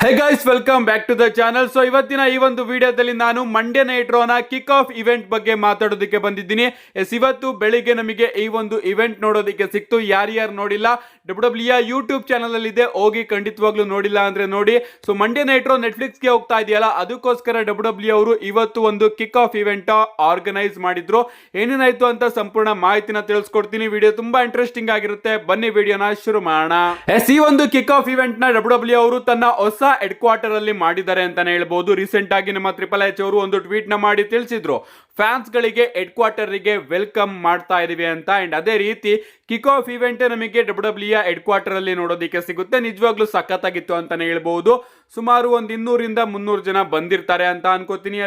Hey guys, welcome back to the channel. So ಇವತ್ತಿನ ಈ ಒಂದು ವಿಡಿಯೋದಲ್ಲಿ ನಾನು ಮಂಡೇ ನೈಟ್ ರೋನ ಕಿಕ್ ಆಫ್ ಇವೆಂಟ್ ಬಗ್ಗೆ ಮಾತಾಡೋದಕ್ಕೆ ಬಂದಿದ್ದೀನಿ. ಇವತ್ತು ಬೆಳಿಗ್ಗೆ ನಮಗೆ ಈ ಒಂದು ಇವೆಂಟ್ ನೋಡೋದಕ್ಕೆ ಸಿಕ್ತು. ಯಾರ್ಯಾರು ನೋಡಿಲ್ಲ, ಡಬ್ಲ್ಯೂ ಯೂಟ್ಯೂಬ್ ಚಾನಲ್ ಅಲ್ಲಿ ಇದೆ, ಹೋಗಿ ಖಂಡಿತವಾಗ್ಲೂ ನೋಡಿಲ್ಲ ಅಂದ್ರೆ ನೋಡಿ. ಸೊ ಮಂಡೇ ನೈಟ್ ರೋ ನೆಟ್ಫ್ಲಿಕ್ಸ್ಗೆ ಹೋಗ್ತಾ ಇದೆಯಲ್ಲ, ಅದಕ್ಕೋಸ್ಕರ ಡಬ್ಲ್ಯೂ ಅವರು ಇವತ್ತು ಒಂದು ಕಿಕ್ ಆಫ್ ಇವೆಂಟ್ ಆರ್ಗನೈಸ್ ಮಾಡಿದ್ರು. ಏನೇನಾಯ್ತು ಅಂತ ಸಂಪೂರ್ಣ ಮಾಹಿತಿನ ತಿಳಿಸ್ಕೊಡ್ತೀನಿ. ವಿಡಿಯೋ ತುಂಬಾ ಇಂಟ್ರೆಸ್ಟಿಂಗ್ ಆಗಿರುತ್ತೆ, ಬನ್ನಿ ವಿಡಿಯೋನ ಶುರು ಮಾಡೋಣ. ಈ ಒಂದು ಕಿಕ್ ಆಫ್ ಇವೆಂಟ್ ನ ಡಬ್ಲ್ಯೂ ಅವರು ತನ್ನ ಹೊಸ ಹೆಡ್ ಕ್ವಾರ್ಟರ್ ಅಲ್ಲಿ ಮಾಡಿದ್ದಾರೆ ಅಂತಾನೆ ಹೇಳ್ಬಹುದು. ರೀಸೆಂಟ್ ಆಗಿ ನಮ್ಮ ಟ್ರಿಪಲ್ ಎಚ್ ಅವರು ಒಂದು ಟ್ವೀಟ್ ನ ಮಾಡಿ ತಿಳಿಸಿದ್ರು, ಫ್ಯಾನ್ಸ್ ಗಳಿಗೆ ಹೆಡ್ ಕ್ವಾರ್ಟರ್ ಗೆ ವೆಲ್ಕಮ್ ಮಾಡ್ತಾ ಇದೀವಿ ಅಂತ. ಅಂಡ್ ಅದೇ ರೀತಿ ಕಿಕ್ ಆಫ್ ಇವೆಂಟ್ ನಮಗೆ ಡಬ್ಲ್ಯೂ ಹೆಡ್ ಕ್ವಾರ್ಟರ್ ಅಲ್ಲಿ ನೋಡೋದಕ್ಕೆ ಸಿಗುತ್ತೆ. ನಿಜವಾಗ್ಲೂ ಸಖತ್ತಾಗಿತ್ತು ಅಂತಾನೆ ಹೇಳ್ಬಹುದು. ಸುಮಾರು ಒಂದು 200-300 ಜನ ಬಂದಿರ್ತಾರೆ ಅಂತ ಅನ್ಕೋತೀನಿ.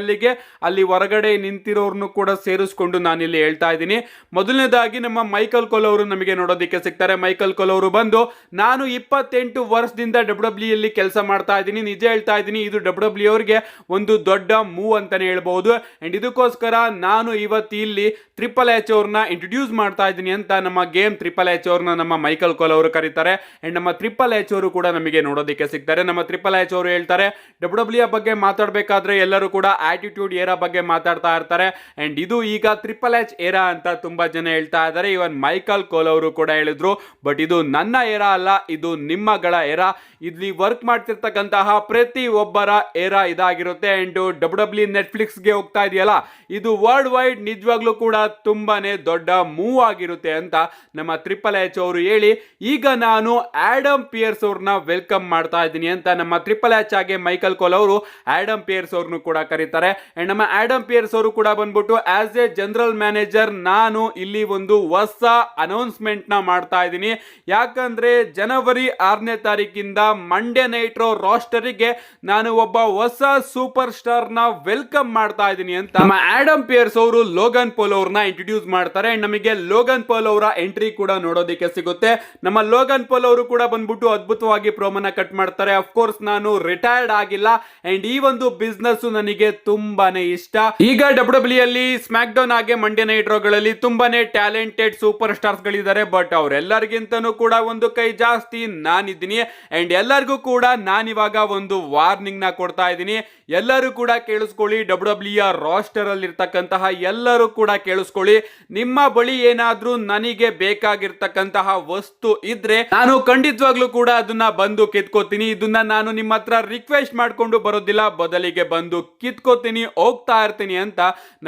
ಅಲ್ಲಿ ಹೊರಗಡೆ ನಿಂತಿರೋರ್ನು ಕೂಡ ಸೇರಿಸ್ಕೊಂಡು ನಾನಿಲ್ಲಿ ಹೇಳ್ತಾ ಇದ್ದೀನಿ. ಮೊದಲನೇದಾಗಿ ನಮ್ಮ ಮೈಕಲ್ ಕೋಲ್ ಅವರು ನಮಗೆ ನೋಡೋದಕ್ಕೆ ಸಿಗ್ತಾರೆ. ಮೈಕಲ್ ಕೋಲ್ ಅವರು ಬಂದು, ನಾನು 28 ವರ್ಷದಿಂದ ಡಬ್ಲ್ಯೂ ಅಲ್ಲಿ ಕೆಲಸ ಮಾಡ್ತಾ ಇದ್ದೀನಿ, ನಿಜ ಹೇಳ್ತಾ ಇದ್ದೀನಿ, ಇದು ಡಬ್ಲ್ಯೂ ಅವರಿಗೆ ಒಂದು ದೊಡ್ಡ ಮೂವ್ ಅಂತಾನೆ ಹೇಳ್ಬಹುದು. ಅಂಡ್ ಇದಕ್ಕೋಸ್ಕರ ನಾನು ಇವತ್ತು ಇಲ್ಲಿ ಟ್ರಿಪಲ್ ಎಚ್ ಅವ್ರನ್ನ ಇಂಟ್ರೊಡ್ಯೂಸ್ ಮಾಡ್ತಾ ಇದ್ದೀನಿ ಅಂತ ನಮ್ಮ ಗೇಮ್ ಟ್ರಿಪಲ್ ಎಚ್ ಅವ್ರನ್ನ ನಮ್ಮ ಮೈಕಲ್ ಕೋಲ್ ಅವರು ಕರೀತಾರೆ. ಅಂಡ್ ನಮ್ಮ ಟ್ರಿಪಲ್ ಎಚ್ ಅವರು ಕೂಡ ನಮಗೆ ನೋಡೋದಕ್ಕೆ ಸಿಗ್ತಾರೆ. ನಮ್ಮ ಟ್ರಿಪಲ್ ಎಚ್ ಅವರು ಹೇಳ್ತಾರೆ, ಡಬ್ಲ್ಯೂ ಬಗ್ಗೆ ಮಾತಾಡಬೇಕಾದ್ರೆ ಎಲ್ಲರೂ ಕೂಡ ಆಟಿಟ್ಯೂಡ್ ಏರಾ ಬಗ್ಗೆ ಮಾತಾಡ್ತಾ ಇರ್ತಾರೆ. ಅಂಡ್ ಇದು ಈಗ ಟ್ರಿಪಲ್ ಎಚ್ ಏರಾ ಅಂತ ತುಂಬಾ ಜನ ಹೇಳ್ತಾ ಇದ್ದಾರೆ. ಇವನ್ ಮೈಕಲ್ ಕೋಲ್ ಅವರು ಕೂಡ ಹೇಳಿದ್ರು, ಬಟ್ ಇದು ನನ್ನ ಏರಾ ಅಲ್ಲ, ಇದು ನಿಮ್ಮಗಳ ಏರಾ. ಇಲ್ಲಿ ವರ್ಕ್ ಮಾಡ್ತಿರ್ತಕ್ಕಂತಹ ಪ್ರತಿ ಒಬ್ಬರ ಏರಾ ಇದಾಗಿರುತ್ತೆ. ಅಂಡ್ ಡಬ್ಲ್ಯೂ ನೆಟ್ಫ್ಲಿಕ್ಸ್ಗೆ ಹೋಗ್ತಾ ಇದೆಯಲ್ಲ, ಇದು ವರ್ಲ್ಡ್ ವೈಡ್ ನಿಜವಾಗ್ಲೂ ಕೂಡ ತುಂಬಾನೇ ದೊಡ್ಡ ಮೂವ್ ಆಗಿರುತ್ತೆ ಅಂತ ನಮ್ಮ ಟ್ರಿಪಲ್ ಎಚ್ ಅವರು ಹೇಳಿ, ಈಗ ನಾನು ಆಡಮ್ ಪಿಯರ್ಸ್ ಅವ್ರನ್ನ ವೆಲ್ಕಮ್ ಮಾಡ್ತಾ ಇದ್ದೀನಿ ಅಂತ ನಮ್ಮ ಟ್ರಿಪಲ್ ಎಚ್ ಆಗಿ ಮೈಕಲ್ ಕೋಲ್ ಅವರು ಆಡಮ್ ಪಿಯರ್ಸ್ ಅವ್ರನ್ನು ಕೂಡ ಕರೀತಾರೆ. ಅಂಡ್ ನಮ್ಮ ಆಡಮ್ ಪಿಯರ್ಸ್ ಅವರು ಕೂಡ ಬಂದ್ಬಿಟ್ಟು, ಆಸ್ ಎ ಜನರಲ್ ಮ್ಯಾನೇಜರ್ ನಾನು ಇಲ್ಲಿ ಒಂದು ಹೊಸ ಅನೌನ್ಸ್ಮೆಂಟ್ ನ ಮಾಡ್ತಾ ಇದ್ದೀನಿ. ಯಾಕಂದ್ರೆ ಜನವರಿ 6ನೇ ತಾರೀಕಿಂದ ಮಂಡೇ ನೈಟ್ ರೋ ರಾಸ್ಟರಿಗೆ ನಾನು ಒಬ್ಬ ಹೊಸ ಸೂಪರ್ ಸ್ಟಾರ್ ನ ವೆಲ್ಕಮ್ ಮಾಡ್ತಾ ಇದ್ದೀನಿ ಅಂತ ನಮ್ಮ ಆಡಮ್ ಪಿಯರ್ಸ್ ಅವರು ಲೋಗನ್ ಪೋಲ್ ಅವ್ರನ್ನ ಇಂಟ್ರೊಡ್ಯೂಸ್ ಮಾಡ್ತಾರೆ. ಅಂಡ್ ನಮಗೆ ಲೋಗನ್ ಪೋಲ್ ಅವರ ಎಂಟ್ರಿ ಕೂಡ ನೋಡೋದಕ್ಕೆ ಸಿಗುತ್ತೆ. ನಮ್ಮ ಲೋಗನ್ ಪೋಲ್ ಅವರು ಕೂಡ ಬಂದ್ಬಿಟ್ಟು ಅದ್ಭುತವಾಗಿ ಪ್ರೋಮೋನ ಕಟ್ ಮಾಡ್ತಾರೆ. ಅಫ್ಕೋರ್ಸ್ ನಾನು ರಿಟೈರ್ಡ್ ಆಗಿಲ್ಲ, ಅಂಡ್ ಈ ಒಂದು ಬಿಸ್ನೆಸ್ ನನಗೆ ತುಂಬಾನೇ ಇಷ್ಟ. ಈಗ ಡಬ್ಲ್ಯೂ ಅಲ್ಲಿ ಸ್ಮ್ಯಾಕ್ ಡೌನ್ ಆಗಿ ಮಂಡೇ ನೈಟ್ ರೋಗಳಲ್ಲಿ ತುಂಬಾನೇ ಟ್ಯಾಲೆಂಟೆಡ್ ಸೂಪರ್ ಸ್ಟಾರ್ಸ್ ಗಳಿದ್ದಾರೆ. ಬಟ್ ಅವರೆಲ್ಲರಿಗಿಂತನೂ ಕೂಡ ಒಂದು ಕೈ ಜಾಸ್ತಿ ನಾನಿದ್ದೀನಿ. ಅಂಡ್ ಎಲ್ಲರಿಗೂ ಕೂಡ ನಾನಿವಾಗ ಒಂದು ವಾರ್ನಿಂಗ್ ನ ಕೊಡ್ತಾ ಇದ್ದೀನಿ. ಎಲ್ಲರೂ ಕೂಡ ಕೇಳಿಸ್ಕೊಳ್ಳಿ, ಡಬ್ಲ್ಯೂ ರಾಸ್ಟರ್ ಅಲ್ಲಿ ಇರ್ತಕ್ಕಂತಹ ಎಲ್ಲರೂ ಕೂಡ ಕೇಳಿಸ್ಕೊಳ್ಳಿ. ನಿಮ್ಮ ಬಳಿ ಏನಾದ್ರೂ ನನಗೆ ಬೇಕಾಗಿರ್ತಕ್ಕಂತಹ ವಸ್ತು ಇದ್ರೆ ನಾನು ಖಂಡಿತವಾಗ್ಲೂ ಕೂಡ ಅದನ್ನ ಬಂದು ಕಿತ್ಕೋತೀನಿ. ಇದನ್ನ ನಾನು ನಿಮ್ಮ ಹತ್ರ ರಿಕ್ವೆಸ್ಟ್ ಮಾಡ್ಕೊಂಡು ಬರೋದಿಲ್ಲ, ಬದಲಿಗೆ ಬಂದು ಕಿತ್ಕೋತೀನಿ, ಹೋಗ್ತಾ ಇರ್ತೀನಿ ಅಂತ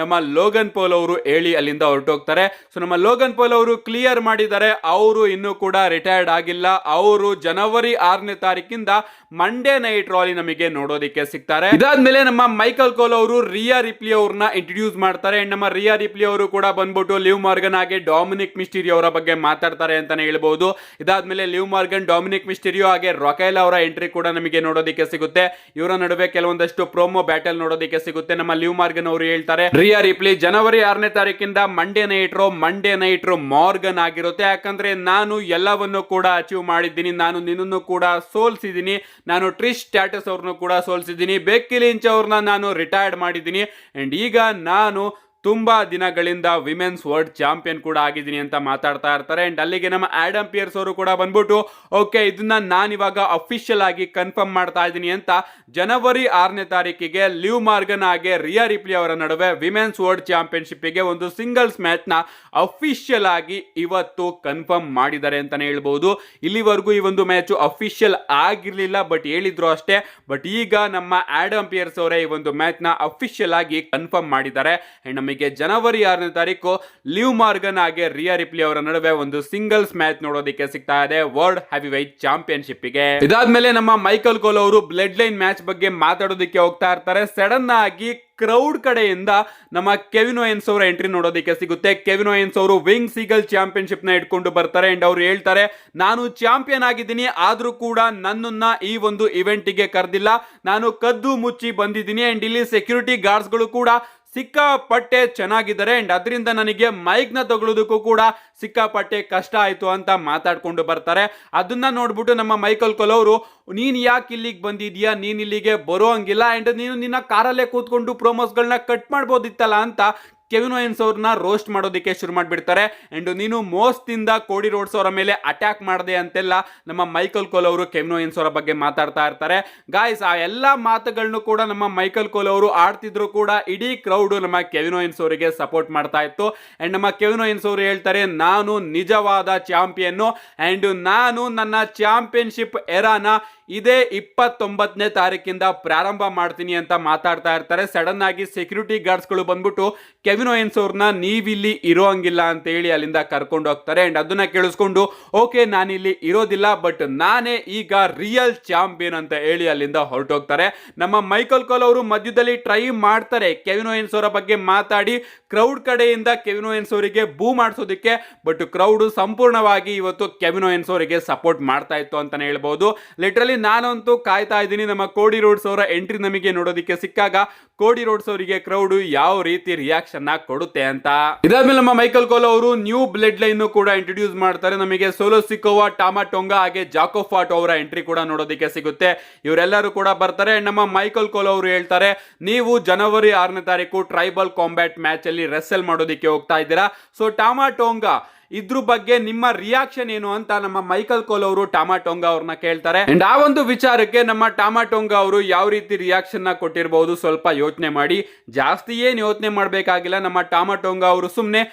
ನಮ್ಮ ಲೋಗನ್ ಪೋಲ್ ಅವರು ಹೇಳಿ ಅಲ್ಲಿಂದ ಹೊರಟೋಗ್ತಾರೆ. ಸೊ ನಮ್ಮ ಲೋಗನ್ ಪೋಲ್ ಅವರು ಕ್ಲಿಯರ್ ಮಾಡಿದ್ದಾರೆ, ಅವರು ಇನ್ನೂ ಕೂಡ ರಿಟೈರ್ಡ್ ಆಗಿಲ್ಲ. ಅವರು ಜನವರಿ 6ನೇ ತಾರೀಕಿಂದ ಮಂಡೇ ನೈಟ್ ರಾಲಿ ನಮಗೆ ನೋಡೋದಕ್ಕೆ ಸಿಗ್ತಾರೆ. ಇದಾದ್ಮೇಲೆ ನಮ್ಮ ಮೈಕಲ್ ಕೋಲ್ ಅವರು ರಿಯಾ ರಿಪ್ಲಿ ಅವ್ರನ್ನ ಇಂಟ್ರೊಡ್ಯೂಸ್ ಮಾಡ್ತಾರೆ. ಅಂಡ್ ನಮ್ಮ ರಿಯಾ ರಿಪ್ಲಿ ಅವರು ಕೂಡ ಬಂದ್ಬಿಟ್ಟು ಲಿವ್ ಮಾರ್ಗನ್ ಹಾಗೆ ಡೊಮಿನಿಕ್ ಮಿಸ್ಟೀರಿಯೋ ಅವರ ಬಗ್ಗೆ ಮಾತಾಡ್ತಾರೆ ಅಂತಾನೆ ಹೇಳ್ಬಹುದು. ಇದಾದ್ಮೇಲೆ ಲಿವ್ ಮಾರ್ಗನ್, ಡೊಮಿನಿಕ್ ಮಿಸ್ಟೀರಿಯೋ ಹಾಗೆ ರೊಕೈಲ್ ಅವರ ಎಂಟ್ರಿ ಕೂಡ ನಮಗೆ ನೋಡೋದಕ್ಕೆ ಸಿಗುತ್ತೆ. ಇವರ ನಡುವೆ ಕೆಲವೊಂದಷ್ಟು ಪ್ರೋಮೋ ಬ್ಯಾಟಲ್ ನೋಡೋದಕ್ಕೆ ಸಿಗುತ್ತೆ. ನಮ್ಮ ಲಿವ್ ಮಾರ್ಗನ್ ಅವರು ಹೇಳ್ತಾರೆ, ರಿಯಾ ರಿಪ್ಲಿ ಜನವರಿ 6ನೇ ತಾರೀಕಿಂದ ಮಂಡೇ ನೈಟ್ ರೋ ಮಾರ್ಗನ್ ಆಗಿರುತ್ತೆ. ಯಾಕಂದ್ರೆ ನಾನು ಎಲ್ಲವನ್ನು ಕೂಡ ಅಚೀವ್ ಮಾಡಿದ್ದೀನಿ, ನಾನು ನಿನ್ನನ್ನು ಕೂಡ ಸೋಲ್ಸಿದ್ದೀನಿ, ನಾನು ಟ್ರಿಶ್ ಸ್ಟ್ಯಾಟಸ್ ಅವ್ರನ್ನು ಕೂಡ ಸೋಲ್ಸಿದ್ದೀನಿ, ಬೆಕ್ಕಿ ಲಿಂಚ್ ಅವ್ರನ್ನ ನಾನು ರಿಟೈರ್ಡ್ ಮಾಡಿದ್ದೀನಿ. ಅಂಡ್ ಈಗ ನಾನು ತುಂಬಾ ದಿನಗಳಿಂದ ವಿಮೆನ್ಸ್ ವರ್ಲ್ಡ್ ಚಾಂಪಿಯನ್ ಕೂಡ ಆಗಿದ್ದೀನಿ ಅಂತ ಮಾತಾಡ್ತಾ ಇರ್ತಾರೆ. ಅಂಡ್ ಅಲ್ಲಿಗೆ ನಮ್ಮ ಆಡಮ್ ಪಿಯರ್ಸ್ ಅವರು ಕೂಡ ಬಂದ್ಬಿಟ್ಟು, ಓಕೆ ಇದನ್ನ ನಾನಿವಾಗ ಅಫಿಷಿಯಲ್ ಆಗಿ ಕನ್ಫರ್ಮ್ ಮಾಡ್ತಾ ಇದ್ದೀನಿ ಅಂತ ಜನವರಿ 6ನೇ ತಾರೀಕಿಗೆ ಲಿವ್ ಮಾರ್ಗನ್ ಹಾಗೆ ರಿಯಾ ರಿಪ್ಲಿ ಅವರ ನಡುವೆ ವಿಮೆನ್ಸ್ ವರ್ಲ್ಡ್ ಚಾಂಪಿಯನ್ಶಿಪ್ ಗೆ ಒಂದು ಸಿಂಗಲ್ಸ್ ಮ್ಯಾಚ್ ನ ಅಫಿಷಿಯಲ್ ಆಗಿ ಇವತ್ತು ಕನ್ಫರ್ಮ್ ಮಾಡಿದ್ದಾರೆ ಅಂತಾನೆ ಹೇಳ್ಬಹುದು. ಇಲ್ಲಿವರೆಗೂ ಈ ಒಂದು ಮ್ಯಾಚ್ ಅಫಿಷಿಯಲ್ ಆಗಿರ್ಲಿಲ್ಲ, ಬಟ್ ಹೇಳಿದ್ರು ಅಷ್ಟೇ. ಬಟ್ ಈಗ ನಮ್ಮ ಆಡಮ್ ಪಿಯರ್ಸ್ ಅವರೇ ಈ ಒಂದು ಮ್ಯಾಚ್ ನ ಅಫಿಷಿಯಲ್ ಆಗಿ ಕನ್ಫರ್ಮ್ ಮಾಡಿದ್ದಾರೆ. ಅಂಡ್ ನಮಗೆ ಜನವರಿ 6ನೇ ತಾರೀಕು ಲಿವ್ ಮಾರ್ಗನ್ ಹಾಗೆ ರಿಯಾ ರಿಪ್ಲಿ ಅವರ ನಡುವೆ ಒಂದು ಸಿಂಗಲ್ಸ್ ಮ್ಯಾಚ್ ನೋಡೋದಕ್ಕೆ ಸಿಗ್ತಾ ಇದೆ ವರ್ಲ್ಡ್ ಹೆವಿ ವೇಟ್ ಚಾಂಪಿಯನ್ಶಿಪ್ ಗೆ. ಇದಾದ್ಮೇಲೆ ನಮ್ಮ ಮೈಕಲ್ ಕೋಲ್ ಅವರು ಬ್ಲಡ್ ಲೈನ್ ಮ್ಯಾಚ್ ಬಗ್ಗೆ ಮಾತಾಡೋದಕ್ಕೆ ಹೋಗ್ತಾ ಇರ್ತಾರೆ. ಸಡನ್ ಆಗಿ ಕ್ರೌಡ್ ಕಡೆಯಿಂದ ನಮ್ಮ ಕೆವಿನ್ ಓಯನ್ಸ್ ಅವರ ಎಂಟ್ರಿ ನೋಡೋದಕ್ಕೆ ಸಿಗುತ್ತೆ. ಕೆವಿನ್ ಓಯನ್ಸ್ ಅವರು ವಿಂಗ್ ಸೀಗಲ್ ಚಾಂಪಿಯನ್ಶಿಪ್ ನ ಇಟ್ಕೊಂಡು ಬರ್ತಾರೆ. ಅಂಡ್ ಅವ್ರು ಹೇಳ್ತಾರೆ, ನಾನು ಚಾಂಪಿಯನ್ ಆಗಿದ್ದೀನಿ, ಆದ್ರೂ ಕೂಡ ನನ್ನನ್ನ ಈ ಒಂದು ಇವೆಂಟ್ ಗೆ ಕರೆದಿಲ್ಲ, ನಾನು ಕದ್ದು ಮುಚ್ಚಿ ಬಂದಿದ್ದೀನಿ. ಅಂಡ್ ಇಲ್ಲಿ ಸೆಕ್ಯೂರಿಟಿ ಗಾರ್ಡ್ಸ್ ಗಳು ಕೂಡ ಸಿಕ್ಕಾಪಟ್ಟೆ ಚೆನ್ನಾಗಿದ್ದಾರೆ. ಅಂಡ್ ಅದರಿಂದ ನನಗೆ ಮೈಕ್ ನ ತಗೊಳ್ಳೋದಕ್ಕೂ ಕೂಡ ಸಿಕ್ಕಾಪಟ್ಟೆ ಕಷ್ಟ ಆಯ್ತು ಅಂತ ಮಾತಾಡ್ಕೊಂಡು ಬರ್ತಾರೆ. ಅದನ್ನ ನೋಡ್ಬಿಟ್ಟು ನಮ್ಮ ಮೈಕಲ್ ಕೋಲ್ ಅವರು, ನೀನ್ ಯಾಕೆ ಇಲ್ಲಿಗೆ ಬಂದಿದ್ಯಾ, ನೀನ್ ಇಲ್ಲಿಗೆ ಬರೋ ಹಂಗಿಲ್ಲ, ಅಂಡ್ ನೀನು ನಿನ್ನ ಕಾರಲ್ಲೇ ಕೂತ್ಕೊಂಡು ಪ್ರೋಮೋಸ್ಗಳನ್ನ ಕಟ್ ಮಾಡ್ಬೋದಿತ್ತಲ್ಲ ಅಂತ ಕೆವಿನ್ ಓಯನ್ಸ್ ಅವ್ರನ್ನ ರೋಸ್ಟ್ ಮಾಡೋದಕ್ಕೆ ಶುರು ಮಾಡಿಬಿಡ್ತಾರೆ. ಅಂಡ್ ನೀನು ಮೋಸದಿಂದ ಕೋಡಿ ರೋಡ್ಸ್ ಅವರ ಮೇಲೆ ಅಟ್ಯಾಕ್ ಮಾಡಿದೆ ಅಂತೆಲ್ಲ ನಮ್ಮ ಮೈಕಲ್ ಕೋಲ್ ಅವರು ಕೆವಿನ್ ಓಯನ್ಸ್ ಅವರ ಬಗ್ಗೆ ಮಾತಾಡ್ತಾ ಇರ್ತಾರೆ. ಗಾಯ್ಸ್, ಆ ಎಲ್ಲಾ ಮಾತುಗಳನ್ನು ಕೂಡ ನಮ್ಮ ಮೈಕಲ್ ಕೋಲ್ ಅವರು ಆಡ್ತಿದ್ರು ಕೂಡ ಇಡೀ ಕ್ರೌಡ್ ನಮ್ಮ ಕೆವಿನ್ ಓಯನ್ಸ್ ಅವರಿಗೆ ಸಪೋರ್ಟ್ ಮಾಡ್ತಾ ಇತ್ತು. ಅಂಡ್ ನಮ್ಮ ಕೆವಿನ್ ಓಯನ್ಸ್ ಅವರು ಹೇಳ್ತಾರೆ, ನಾನು ನಿಜವಾದ ಚಾಂಪಿಯನ್ ಅಂಡ್ ನಾನು ನನ್ನ ಚಾಂಪಿಯನ್ಶಿಪ್ ಎರಾನ ಇದೇ 29ನೇ ತಾರೀಕಿಂದ ಪ್ರಾರಂಭ ಮಾಡ್ತೀನಿ ಅಂತ ಮಾತಾಡ್ತಾ ಇರ್ತಾರೆ. ಸಡನ್ ಆಗಿ ಸೆಕ್ಯೂರಿಟಿ ಗಾರ್ಡ್ಸ್ಗಳು ಬಂದ್ಬಿಟ್ಟು ಕೆವಿನ್ ಓಯನ್ಸ್ ಅವ್ರನ್ನ ನೀವಿಲ್ಲಿ ಇರೋ ಹಂಗಿಲ್ಲ ಅಂತ ಹೇಳಿ ಅಲ್ಲಿಂದ ಕರ್ಕೊಂಡು ಹೋಗ್ತಾರೆ. ಅಂಡ್ ಅದನ್ನ ಕೇಳಿಸ್ಕೊಂಡು ಓಕೆ ನಾನಿಲ್ಲಿ ಇರೋದಿಲ್ಲ, ಬಟ್ ನಾನೇ ಈಗ ರಿಯಲ್ ಚಾಂಪಿಯನ್ ಅಂತ ಹೇಳಿ ಅಲ್ಲಿಂದ ಹೊರಟೋಗ್ತಾರೆ. ನಮ್ಮ ಮೈಕಲ್ ಕೋಲ್ ಅವರು ಮಧ್ಯದಲ್ಲಿ ಟ್ರೈ ಮಾಡ್ತಾರೆ ಕೆವಿನ್ ಓಯನ್ಸ್ ಅವರ ಬಗ್ಗೆ ಮಾತಾಡಿ ಕ್ರೌಡ್ ಕಡೆಯಿಂದ ಕೆವಿನ್ ಓಯನ್ಸ್ ಅವರಿಗೆ ಬೂ ಮಾಡಿಸೋದಕ್ಕೆ, ಬಟ್ ಕ್ರೌಡ್ ಸಂಪೂರ್ಣವಾಗಿ ಇವತ್ತು ಕೆವಿನ್ ಓಯನ್ಸ್ ಅವರಿಗೆ ಸಪೋರ್ಟ್ ಮಾಡ್ತಾ ಇತ್ತು ಅಂತಾನೆ ಹೇಳ್ಬಹುದು. ಲಿಟರಲಿ ನಾನಂತೂ ಕಾಯ್ತಾ ಇದ್ದೀನಿ ನಮ್ಮ ಕೋಡಿ ರೋಡ್ಸ್ ಅವರ ಎಂಟ್ರಿ ನಮಗೆ ನೋಡೋದಕ್ಕೆ ಸಿಕ್ಕಾಗ ಕೋಡಿ ರೋಡ್ಸ್ ಅವರಿಗೆ ಕ್ರೌಡ್ ಯಾವ ರೀತಿ ರಿಯಾಕ್ಷನ್ ಕೊಡುತ್ತೆ ಅಂತ. ಇದಾದ್ಮೇಲೆ ನಮ್ಮ ಮೈಕಲ್ ಕೋಲ್ ಅವರು ನ್ಯೂ ಬ್ಲಡ್ ಲೈನ್ ಕೂಡ ಇಂಟ್ರೊಡ್ಯೂಸ್ ಮಾಡ್ತಾರೆ. ನಮಗೆ ಸೋಲೋ ಸಿಕೋವಾ, ಟಾಮಾ ಟೊಂಗಾ ಹಾಗೆ ಜಾಕೋ ಫಾಟೋ ಅವರ ಎಂಟ್ರಿ ಕೂಡ ನೋಡೋದಕ್ಕೆ ಸಿಗುತ್ತೆ. ಇವರೆಲ್ಲರೂ ಕೂಡ ಬರ್ತಾರೆ. ನಮ್ಮ ಮೈಕಲ್ ಕೋಲ್ ಅವರು ಹೇಳ್ತಾರೆ, ನೀವು ಜನವರಿ 6ನೇ ತಾರೀಕು ಟ್ರೈಬಲ್ ಕಾಂಬ್ಯಾಟ್ ಮ್ಯಾಚ್ ಅಲ್ಲಿ ರೆಸಲ್ ಮಾಡೋದಕ್ಕೆ ಹೋಗ್ತಾ ಇದ್ದೀರಾ. ಸೊ ಟಾಮಾ ಟೊಂಗಾ ಇದ್ರ ಬಗ್ಗೆ ನಿಮ್ಮ ರಿಯಾಕ್ಷನ್ ಏನು ಅಂತ ನಮ್ಮ ಮೈಕಲ್ ಕೋಲ್ ಅವರು ಟಾಮಾ ಟೊಂಗಾ ಅವ್ರನ್ನ ಕೇಳ್ತಾರೆ. ಅಂಡ್ ಆ ಒಂದು ವಿಚಾರಕ್ಕೆ ನಮ್ಮ ಟಾಮಾ ಟೊಂಗಾ ಅವರು ಯಾವ ರೀತಿ ರಿಯಾಕ್ಷನ್ ಕೊಟ್ಟಿರಬಹುದು ಸ್ವಲ್ಪ ಯೋಚನೆ ಮಾಡಿ. ಜಾಸ್ತಿ ಏನ್ ಯೋಚನೆ ಮಾಡ್ಬೇಕಾಗಿಲ್ಲ. ನಮ್ಮ ಟಾಮಾ ಟೊಂಗಾ ಅವರು ಸುಮ್ನೆ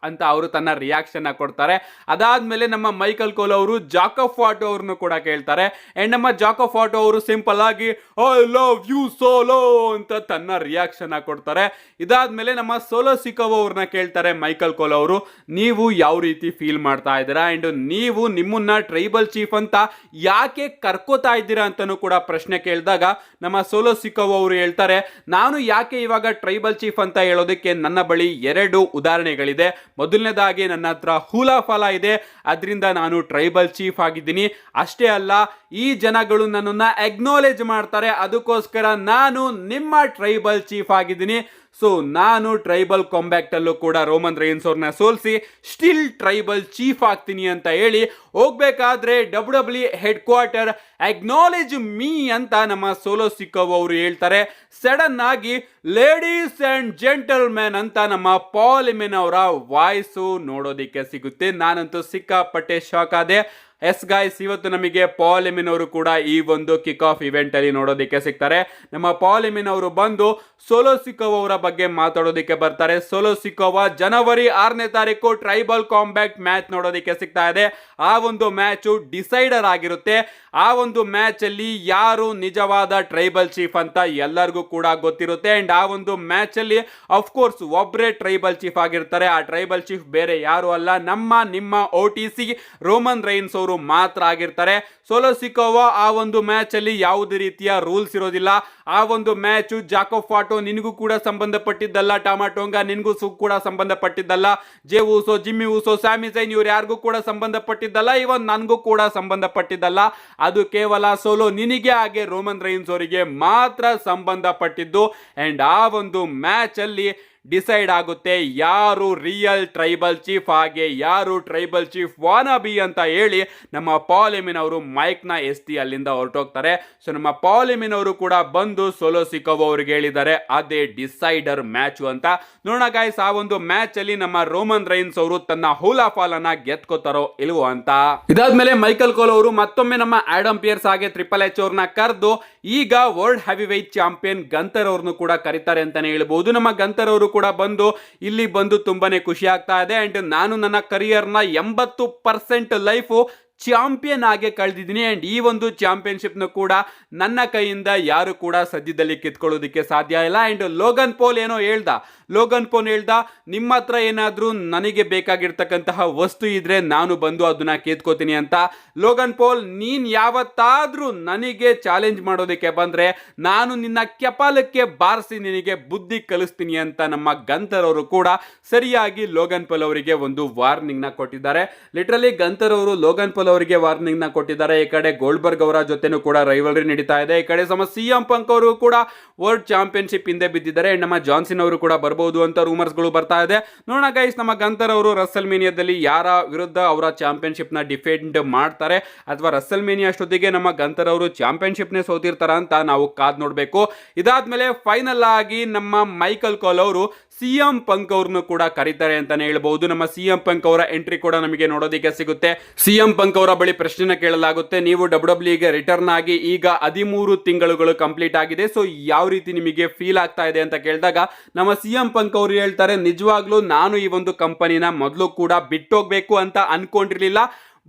ಅಂತ ಅವರು ತನ್ನ ರಿಯಾಕ್ಷನ್ ಕೊಡ್ತಾರೆ. ಅದಾದ್ಮೇಲೆ ನಮ್ಮ ಮೈಕಲ್ ಕೋಲ್ ಅವರು ಜಾಕೋ ಫಾಟೋ ಅವ್ರನ್ನು ಕೂಡ ಕೇಳ್ತಾರೆ. ಅಂಡ್ ನಮ್ಮ ಜಾಕೋ ಫಾಟೋ ಅವರು ಸಿಂಪಲ್ ಆಗಿ ಐ ಲವ್ ಯು ಸೋಲೋ ಅಂತ ತನ್ನ ರಿಯಾಕ್ಷನ್ ಕೊಡ್ತಾರೆ. ಇದಾದ್ಮೇಲೆ ನಮ್ಮ ಸೋಲೋ ಸಿಕೋವಾ ಅವ್ರನ್ನ ಕೇಳ್ತಾರೆ ಮೈಕಲ್ ಕೋಲ್ ಅವರು, ನೀವು ಯಾವ ರೀತಿ ಫೀಲ್ ಮಾಡ್ತಾ ಇದ್ದೀರಾ ಅಂಡ್ ನೀವು ನಿಮ್ಮನ್ನ ಟ್ರೈಬಲ್ ಚೀಫ್ ಅಂತ ಯಾಕೆ ಕರ್ಕೋತಾ ಇದ್ದೀರಾ ಅಂತಾನೂ ಕೂಡ ಪ್ರಶ್ನೆ ಕೇಳಿದಾಗ ನಮ್ಮ ಸೋಲೋ ಸಿಕೋವಾ ಅವರು ಹೇಳ್ತಾರೆ, ನಾನು ಯಾಕೆ ಇವಾಗ ಟ್ರೈಬಲ್ ಚೀಫ್ ಅಂತ ಹೇಳೋದಕ್ಕೆ ನನ್ನ ಬಳಿ 2 ಉದಾಹರಣೆಗಳಿದೆ. ಮೊದಲನೇದಾಗಿ ನನ್ನ ಹತ್ರ ಹೂಲಾ ಫಾಲ ಇದೆ, ಅದರಿಂದ ನಾನು ಟ್ರೈಬಲ್ ಚೀಫ್ ಆಗಿದ್ದೀನಿ. ಅಷ್ಟೇ ಅಲ್ಲ, ಈ ಜನಗಳು ನನ್ನನ್ನು ಅಕ್ನಾಲೇಜ್ ಮಾಡ್ತಾರೆ, ಅದಕ್ಕೋಸ್ಕರ ನಾನು ನಿಮ್ಮ ಟ್ರೈಬಲ್ ಚೀಫ್ ಆಗಿದ್ದೀನಿ. ಸೊ ನಾನು ಟ್ರೈಬಲ್ ಕಾಂಬ್ಯಾಕ್ಟ್ ಅಲ್ಲೂ ಕೂಡ ರೋಮನ್ ರೈನ್ಸ್ ಅವ್ರನ್ನ ಸೋಲಿಸಿ ಸ್ಟಿಲ್ ಟ್ರೈಬಲ್ ಚೀಫ್ ಆಗ್ತೀನಿ ಅಂತ ಹೇಳಿ ಹೋಗ್ಬೇಕಾದ್ರೆ WWE head quarter acknowledge me ಅಂತ ನಮ್ಮ ಸೋಲೋ ಸಿಕೋವಾ ಅವರು ಹೇಳ್ತಾರೆ. ಸಡನ್ ಆಗಿ ಲೇಡೀಸ್ ಅಂಡ್ ಜೆಂಟಲ್ಮೆನ್ ಅಂತ ನಮ್ಮ ಪಾಲ್ ಹೀಮನ್ ಅವರ ವಾಯ್ಸು ನೋಡೋದಿಕ್ಕೆ ಸಿಗುತ್ತೆ. ನಾನಂತೂ ಸಿಕ್ಕಾಪಟ್ಟೆ ಶಾಕ್ ಆದೆ. ಎಸ್ ಗಾಯ್ಸ್, ಇವತ್ತು ನಮಗೆ ಪಾಲ್ ಹೀಮನ್ ಅವರು ಕೂಡ ಈ ಒಂದು ಕಿಕ್ ಆಫ್ ಇವೆಂಟ್ ಅಲ್ಲಿ ನೋಡೋದಕ್ಕೆ ಸಿಗ್ತಾರೆ. ನಮ್ಮ ಪಾಲ್ ಹೀಮನ್ ಅವರು ಬಂದು ಸೋಲೋ ಸಿಕೋವಾ ಅವರ ಬಗ್ಗೆ ಮಾತಾಡೋದಕ್ಕೆ ಬರ್ತಾರೆ. ಸೋಲೋ ಸಿಕೋವಾ ಜನವರಿ 6ನೇ ತಾರೀಕು ಟ್ರೈಬಲ್ ಕಾಂಬ್ಯಾಕ್ಟ್ ಮ್ಯಾಚ್ ನೋಡೋದಕ್ಕೆ ಸಿಗ್ತಾ ಇದೆ. ಆ ಒಂದು ಮ್ಯಾಚು ಡಿಸೈಡರ್ ಆಗಿರುತ್ತೆ. ಆ ಒಂದು ಮ್ಯಾಚ್ ಅಲ್ಲಿ ಯಾರು ನಿಜವಾದ ಟ್ರೈಬಲ್ ಚೀಫ್ ಅಂತ ಎಲ್ಲರಿಗೂ ಕೂಡ ಗೊತ್ತಿರುತ್ತೆ. ಅಂಡ್ ಆ ಒಂದು ಮ್ಯಾಚ್ ಅಲ್ಲಿ ಅಫ್ಕೋರ್ಸ್ ಒಬ್ಬರೇ ಟ್ರೈಬಲ್ ಚೀಫ್ ಆಗಿರ್ತಾರೆ. ಆ ಟ್ರೈಬಲ್ ಚೀಫ್ ಬೇರೆ ಯಾರು ಅಲ್ಲ, ನಿಮ್ಮ OTC ರೋಮನ್ ರೈನ್ಸ್ ಅವರು ಮಾತ್ರ ಆಗಿರ್ತಾರೆ. ಸೋಲೋ ಸಿಕೋವಾ ಆ ಒಂದು ಮ್ಯಾಚ್ ಅಲ್ಲಿ ಯಾವುದೇ ರೀತಿಯ ರೂಲ್ಸ್ ಇರೋದಿಲ್ಲ. ಆ ಒಂದು ಮ್ಯಾಚ್ ಜಾಕೋ ಫಾಟೋ ನಿನಗೂ ಕೂಡ ಸಂಬಂಧಪಟ್ಟಿದ್ದಲ್ಲ, ಟಾಮಾ ಟೊಂಗಾ ನಿನಗೂ ಕೂಡ ಸಂಬಂಧಪಟ್ಟಿದ್ದಲ್ಲ, ಜೇ ಊಸೋ, ಜಿಮ್ಮಿ ಊಸೋ, ಸ್ಯಾಮಿ ಝೈನ್ ಇವ್ರು ಯಾರಿಗೂ ಕೂಡ ಸಂಬಂಧಪಟ್ಟಿದ್ದಲ್ಲ, ಇವನ್ ನನಗೂ ಕೂಡ ಸಂಬಂಧಪಟ್ಟಿದ್ದಲ್ಲ. ಅದು ಕೇವಲ ಸೋಲೋ ನಿನಗೆ ಹಾಗೆ ರೋಮನ್ ರೈನ್ಸ್ ಅವರಿಗೆ ಮಾತ್ರ ಸಂಬಂಧಪಟ್ಟಿದ್ದು. ಅಂಡ್ ಆ ಒಂದು ಮ್ಯಾಚ್ ಅಲ್ಲಿ ಡಿಸೈಡ್ ಆಗುತ್ತೆ ಯಾರು ರಿಯಲ್ ಟ್ರೈಬಲ್ ಚೀಫ್, ಹಾಗೆ ಯಾರು ಟ್ರೈಬಲ್ ಚೀಫ್ ವಾನಬಿ ಅಂತ ಹೇಳಿ ನಮ್ಮ ಪಾಲ್ ಹೀಮನ್ ಅವರು ಮೈಕ್ನ ಎಸ್ತಿ ಅಲ್ಲಿಂದ ಹೊರಟೋಗ್ತಾರೆ. ಸೊ ನಮ್ಮ ಪಾಲ್ ಹೀಮನ್ ಅವರು ಕೂಡ ಬಂದು ಸೋಲೋ ಸಿಕೋವಾ ಅವರಿಗೆ ಹೇಳಿದ್ದಾರೆ ಅದೇ ಡಿಸೈಡರ್ ಮ್ಯಾಚ್ ಅಂತ. ನೋಡೋಣ ಗಾಯ್ಸ್, ಆ ಒಂದು ಮ್ಯಾಚ್ ಅಲ್ಲಿ ನಮ್ಮ ರೋಮನ್ ರೈನ್ಸ್ ಅವರು ತನ್ನ ಹೂಲಾ ಫಾಲ್ ಅನ್ನ ಗೆದ್ಕೋತಾರೋ ಇಲ್ವೋ ಅಂತ. ಇದಾದ್ಮೇಲೆ ಮೈಕಲ್ ಕೋಲ್ ಅವರು ಮತ್ತೊಮ್ಮೆ ನಮ್ಮ ಆಡಮ್ ಪಿಯರ್ಸ್ ಹಾಗೆ ಟ್ರಿಪಲ್ ಎಚ್ ಅವ್ರನ್ನ ಕರೆದು ಈಗ world heavy wait champion Gunther ಅವ್ರನ್ನು ಕೂಡ ಕರೀತಾರೆ ಅಂತಾನೆ ಹೇಳ್ಬಹುದು. ನಮ್ಮ ಗಂತರ್ ಅವರು ಕೂಡ ಬಂದು ಇಲ್ಲಿ ಬಂದು ತುಂಬಾನೇ ಖುಷಿ ಆಗ್ತಾ ಇದೆ. ಅಂಡ್ ನಾನು ನನ್ನ ಕರಿಯರ್ನ 80% ಲೈಫ್ ಚಾಂಪಿಯನ್ ಆಗಿ ಕಳೆದಿದ್ದೀನಿ. ಅಂಡ್ ಈ ಒಂದು ಚಾಂಪಿಯನ್ಶಿಪ್ ನ ಕೂಡ ನನ್ನ ಕೈಯಿಂದ ಯಾರು ಕೂಡ ಸದ್ಯದಲ್ಲಿ ಕಿತ್ಕೊಳ್ಳೋದಕ್ಕೆ ಸಾಧ್ಯ ಇಲ್ಲ. ಅಂಡ್ ಲೋಗನ್ ಪೋಲ್ ಏನೋ ಹೇಳ್ದ, ನಿಮ್ಮ ಹತ್ರ ಏನಾದ್ರೂ ನನಗೆ ಬೇಕಾಗಿರ್ತಕ್ಕಂತಹ ವಸ್ತು ಇದ್ರೆ ನಾನು ಬಂದು ಅದನ್ನ ಕಿತ್ಕೋತೀನಿ ಅಂತ. ಲೋಗನ್ ಪೋಲ್, ನೀನ್ ಯಾವತ್ತಾದ್ರೂ ನನಗೆ ಚಾಲೆಂಜ್ ಮಾಡೋದಕ್ಕೆ ಬಂದ್ರೆ ನಾನು ನಿನ್ನ ಕೆಪಾಲಕ್ಕೆ ಬಾರಿಸಿ ನಿನಗೆ ಬುದ್ಧಿ ಕಲಿಸ್ತೀನಿ ಅಂತ ನಮ್ಮ ಗಂತರ್ ಅವರು ಕೂಡ ಸರಿಯಾಗಿ ಲೋಗನ್ ಪೋಲ್ ಅವರಿಗೆ ಒಂದು ವಾರ್ನಿಂಗ್ ನ ಕೊಟ್ಟಿದ್ದಾರೆ. ಲಿಟರಲಿ ಗಂತರ್ ಅವರು ಲೋಗನ್ ಪೋಲ್ ಅವರಿಗೆ ವಾರ್ನಿಂಗ್ ನ ಕೊಟ್ಟಿದ್ದಾರೆ. ಈ ಕಡೆ ಗೋಲ್ಡ್ಬರ್ಗ್ ಅವರ ಜೊತೆನೂ ಕೂಡ ರೈವಲ್ರಿ ನಡೀತಾ ಇದೆ. ಈ ಕಡೆ ನಮ್ಮ CM Punk ಅವರು ಕೂಡ ವರ್ಲ್ಡ್ ಚಾಂಪಿಯನ್ಶಿಪ್ ಹಿಂದೆ ಬಿದ್ದಿದ್ದಾರೆ. ನಮ್ಮ ಜಾನ್ಸಿನ್ ಅವರು ಕೂಡ ಬರಬಹುದು ಅಂತ ರೂಮರ್ಸ್ ಗಳು ಬರ್ತಾ ಇದೆ. ನೋಡೋಣ ಗೈಸ್, ನಮ್ಮ ಗಂತರ್ ಅವರು ರಸಲ್ ಮೇನಿಯಾದಲ್ಲಿ ಯಾರ ವಿರುದ್ಧ ಅವರ ಚಾಂಪಿಯನ್ಶಿಪ್ ನ ಡಿಫೆಂಡ್ ಮಾಡ್ತಾರೆ ಅಥವಾ ರಸಲ್ ಮೇನಿಯಾ ಅಷ್ಟೊತ್ತಿಗೆ ನಮ್ಮ ಗಂತರ್ ಅವರು ಚಾಂಪಿಯನ್ಶಿಪ್ ನೇ ಸೋತಿರ್ತಾರ ಅಂತ ನಾವು ಕಾದ್ ನೋಡ್ಬೇಕು. ಇದಾದ್ಮೇಲೆ ಫೈನಲ್ ಆಗಿ ನಮ್ಮ ಮೈಕಲ್ ಕೋಲ್ ಅವರು CM Punk ಅವ್ರನ್ನು ಕೂಡ ಕರೀತಾರೆ ಅಂತಾನೆ ಹೇಳ್ಬಹುದು. ನಮ್ಮ CM Punk ಅವರ ಎಂಟ್ರಿ ಕೂಡ ನಮಗೆ ನೋಡೋದಕ್ಕೆ ಸಿಗುತ್ತೆ. CM Punk ಅವರ ಬಳಿ ಪ್ರಶ್ನೆ ಕೇಳಲಾಗುತ್ತೆ, ನೀವು WWE ಗೆ ರಿಟರ್ನ್ ಆಗಿ ಈಗ 13 ತಿಂಗಳುಗಳು ಕಂಪ್ಲೀಟ್ ಆಗಿದೆ, ಸೊ ಯಾವ ರೀತಿ ನಿಮಗೆ ಫೀಲ್ ಆಗ್ತಾ ಇದೆ ಅಂತ ಕೇಳಿದಾಗ ನಮ್ಮ CM Punk ಅವರು ಹೇಳ್ತಾರೆ, ನಿಜವಾಗ್ಲೂ ನಾನು ಈ ಒಂದು ಕಂಪನಿನ ಮೊದಲು ಕೂಡ ಬಿಟ್ಟೋಗ್ಬೇಕು ಅಂತ ಅನ್ಕೊಂಡಿರ್ಲಿಲ್ಲ,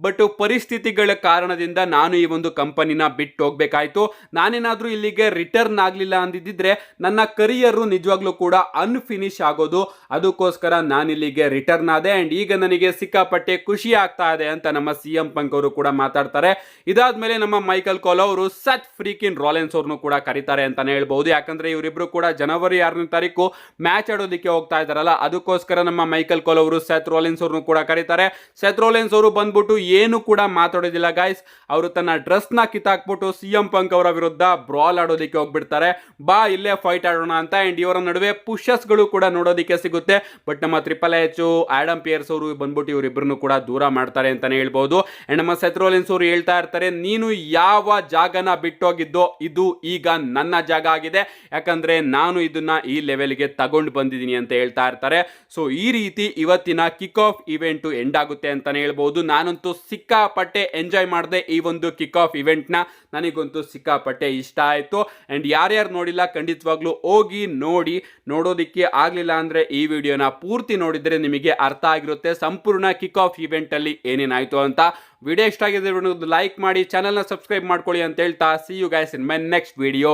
ಬಟ್ ಪರಿಸ್ಥಿತಿಗಳ ಕಾರಣದಿಂದ ನಾನು ಈ ಒಂದು ಕಂಪನಿನ ಬಿಟ್ಟು ಹೋಗ್ಬೇಕಾಯ್ತು. ನಾನೇನಾದ್ರೂ ಇಲ್ಲಿಗೆ ರಿಟರ್ನ್ ಆಗಲಿಲ್ಲ ಅಂದಿದ್ದರೆ ನನ್ನ ಕರಿಯರ್ ನಿಜವಾಗ್ಲೂ ಕೂಡ ಅನ್ಫಿನಿಶ್ ಆಗೋದು. ಅದಕ್ಕೋಸ್ಕರ ನಾನು ಇಲ್ಲಿಗೆ ರಿಟರ್ನ್ ಆದೆ ಅಂಡ್ ಈಗ ನನಗೆ ಸಿಕ್ಕಾಪಟ್ಟೆ ಖುಷಿ ಆಗ್ತಾ ಇದೆ ಅಂತ ನಮ್ಮ CM Punk ಅವರು ಕೂಡ ಮಾತಾಡ್ತಾರೆ. ಇದಾದ್ಮೇಲೆ ನಮ್ಮ ಮೈಕಲ್ ಕೋಲ್ ಅವರು ಸತ್ ಫ್ರೀಕಿನ್ ರಾಲೆನ್ಸ್ ಅವ್ರನ್ನು ಕೂಡ ಕರೀತಾರೆ ಅಂತಾನೆ ಹೇಳ್ಬಹುದು. ಯಾಕಂದ್ರೆ ಇವರಿಬ್ರು ಕೂಡ ಜನವರಿ 6ನೇ ತಾರೀಕು ಮ್ಯಾಚ್ ಆಡೋದಕ್ಕೆ ಹೋಗ್ತಾ ಇದಾರಲ್ಲ, ಅದಕ್ಕೋಸ್ಕರ ನಮ್ಮ ಮೈಕಲ್ ಕೋಲ್ ಅವರು ಸೆತ್ ರಾಲೆನ್ಸ್ ಅವ್ರನ್ನು ಕೂಡ ಕರೀತಾರೆ. ಸೆತ್ ರಾಲೆನ್ಸ್ ಅವರು ಬಂದ್ಬಿಟ್ಟು ಏನು ಕೂಡ ಮಾತಾಡೋದಿಲ್ಲ ಗೈಸ್, ಅವರು ತನ್ನ ಡ್ರೆಸ್ ನ ಕಿತ್ತಾಕ್ಬಿಟ್ಟು CM Punk ಅವರ ವಿರುದ್ಧ ಬ್ರಾಲ್ ಆಡೋದಕ್ಕೆ ಹೋಗ್ಬಿಡ್ತಾರೆ. ಬಾ ಇಲ್ಲೇ ಫೈಟ್ ಆಡೋಣ ಅಂತ. ಅಂಡ್ ಇವರ ನಡುವೆ ಪುಷಸ್ ಗಳು ಕೂಡ ನೋಡೋದಕ್ಕೆ ಸಿಗುತ್ತೆ. ಬಟ್ ನಮ್ಮ ಟ್ರಿಪಲ್ ಎಚ್ ಆಡಮ್ ಪಿಯರ್ಸ್ ಅವರು ಬಂದ್ಬಿಟ್ಟು ಇವರಿಬ್ಬರನ್ನು ಕೂಡ ದೂರ ಮಾಡ್ತಾರೆ ಅಂತಾನೆ ಹೇಳ್ಬಹುದು. ಅಂಡ್ ನಮ್ಮ ಸೆತ್ ರಾಲೆನ್ಸ್ ಅವರು ಹೇಳ್ತಾ ಇರ್ತಾರೆ, ನೀನು ಯಾವ ಜಾಗನ ಬಿಟ್ಟೋಗಿದ್ದೋ ಇದು ಈಗ ನನ್ನ ಜಾಗ ಆಗಿದೆ, ಯಾಕಂದ್ರೆ ನಾನು ಇದನ್ನ ಈ ಲೆವೆಲ್ಗೆ ತಗೊಂಡು ಬಂದಿದ್ದೀನಿ ಅಂತ ಹೇಳ್ತಾ ಇರ್ತಾರೆ. ಸೊ ಈ ರೀತಿ ಇವತ್ತಿನ ಕಿಕ್ ಆಫ್ ಇವೆಂಟ್ ಎಂಡ್ ಆಗುತ್ತೆ ಅಂತಾನೆ ಹೇಳ್ಬಹುದು. ನಾನಂತೂ ಸಿಕ್ಕಾಪಟ್ಟೆ ಎಂಜಾಯ್ ಮಾಡಿದೆ ಈ ಒಂದು ಕಿಕ್ ಆಫ್ ಇವೆಂಟ್ ನ. ನನಗಂತೂ ಸಿಕ್ಕಾಪಟ್ಟೆ ಇಷ್ಟ ಆಯ್ತು. ಅಂಡ್ ಯಾರ್ಯಾರು ನೋಡಿಲ್ಲ ಖಂಡಿತವಾಗ್ಲೂ ಹೋಗಿ ನೋಡೋದಿಕ್ಕೆ ಆಗ್ಲಿಲ್ಲ ಅಂದ್ರೆ ಈ ವಿಡಿಯೋನ ಪೂರ್ತಿ ನೋಡಿದ್ರೆ ನಿಮಗೆ ಅರ್ಥ ಆಗಿರುತ್ತೆ ಸಂಪೂರ್ಣ ಕಿಕ್ ಆಫ್ ಇವೆಂಟ್ ಅಲ್ಲಿ ಏನೇನಾಯ್ತು ಅಂತ. ವಿಡಿಯೋ ಇಷ್ಟ ಆಗಿದೆ ಲೈಕ್ ಮಾಡಿ, ಚಾನೆಲ್ ನ ಸಬ್ಸ್ಕ್ರೈಬ್ ಮಾಡ್ಕೊಳ್ಳಿ ಅಂತ ಹೇಳ್ತಾ see you guys in my next video.